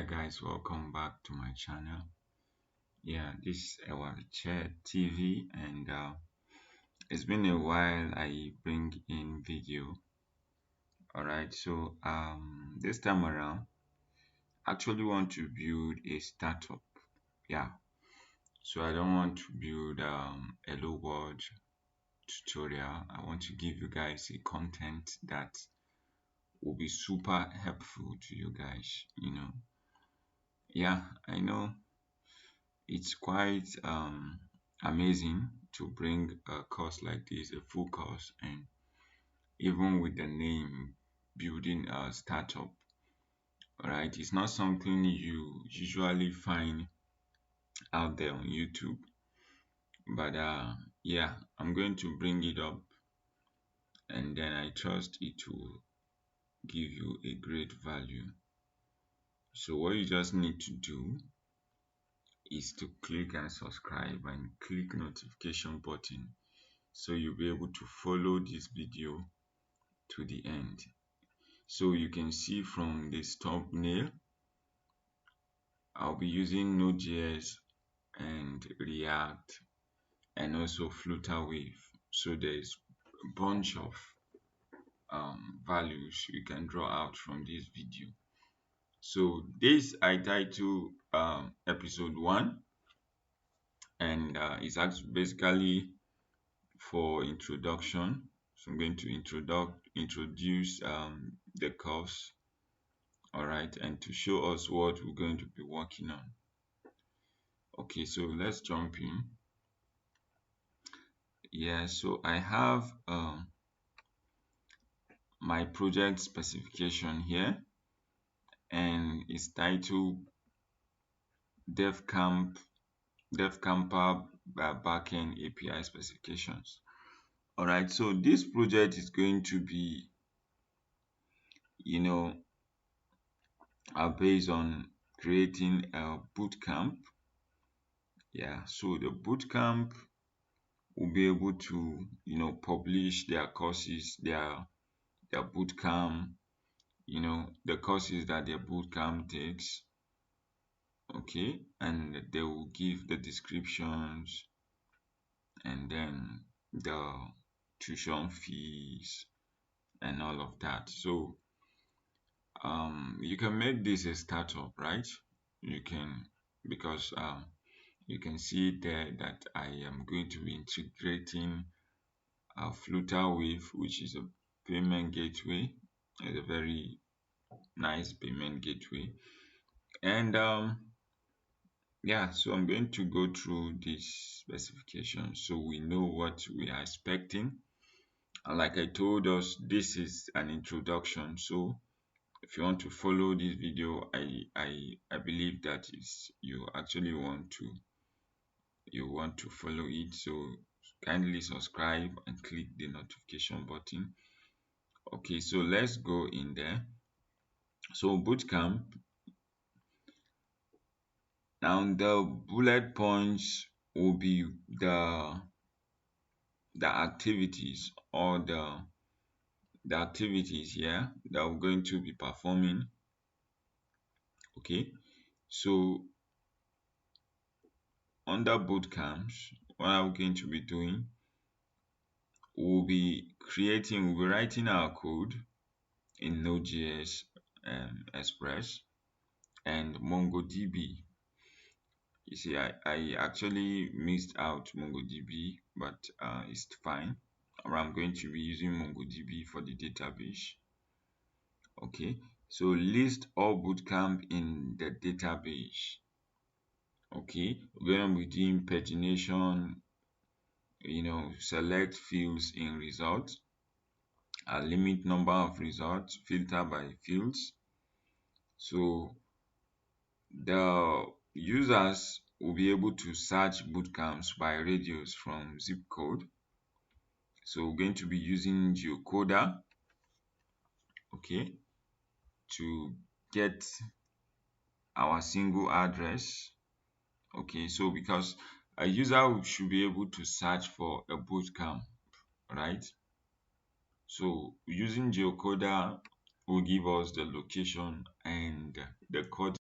Guys, welcome back to my channel. This is Ewaoche TV, and it's been a while I bring in video. Alright, so this time around I actually want to build a startup. So I don't want to build a hello world tutorial. I want to give you guys a content that will be super helpful to you guys. I know it's quite amazing to bring a course like this, a full course, and even with the name building a startup. All right, it's not something you usually find out there on YouTube, but I'm going to bring it up, and then I trust it will give you a great value. So what you just need to do is to click and subscribe and click notification button, so you'll be able to follow this video to the end. So you can see from this thumbnail, I'll be using Node.js and React and also flutter. So there's a bunch of values you can draw out from this video. So this I title episode 1, and it's actually basically for introduction. So I'm going to introduce the course, all right, and to show us what we're going to be working on. Okay, so let's jump in. So I have my project specification here, and it's titled devcamper backend API specifications. All right, so this project is going to be based on creating a bootcamp. So the bootcamp will be able to publish their courses, their bootcamp, the courses that their bootcamp takes. Okay, and they will give the descriptions and then the tuition fees and all of that. So you can make this a startup, right? You can, because you can see there that I am going to be integrating a flutter, which is a payment gateway. It's a very nice payment gateway, and so I'm going to go through this specification so we know what we are expecting. And like I told us, this is an introduction, so if you want to follow this video, I believe that is you actually want to follow it. So kindly subscribe and click the notification button. Okay, so let's go in there. So bootcamp, now the bullet points will be the activities, or the activities here that we're going to be performing. Okay, so under bootcamps, what I'm going to be doing, we'll be writing our code in Node.js, Express, and Mongodb. You see, I actually missed out Mongodb, but it's fine. Or I'm going to be using Mongodb for the database. Okay, so list all bootcamp in the database. Okay, we're going to be doing pagination, select fields in results, limit number of results, filter by fields. So the users will be able to search bootcamps by radius from zip code. So we're going to be using geocoder, okay, to get our single address. Okay, so because a user should be able to search for a bootcamp, right? So using geocoder will give us the location and the code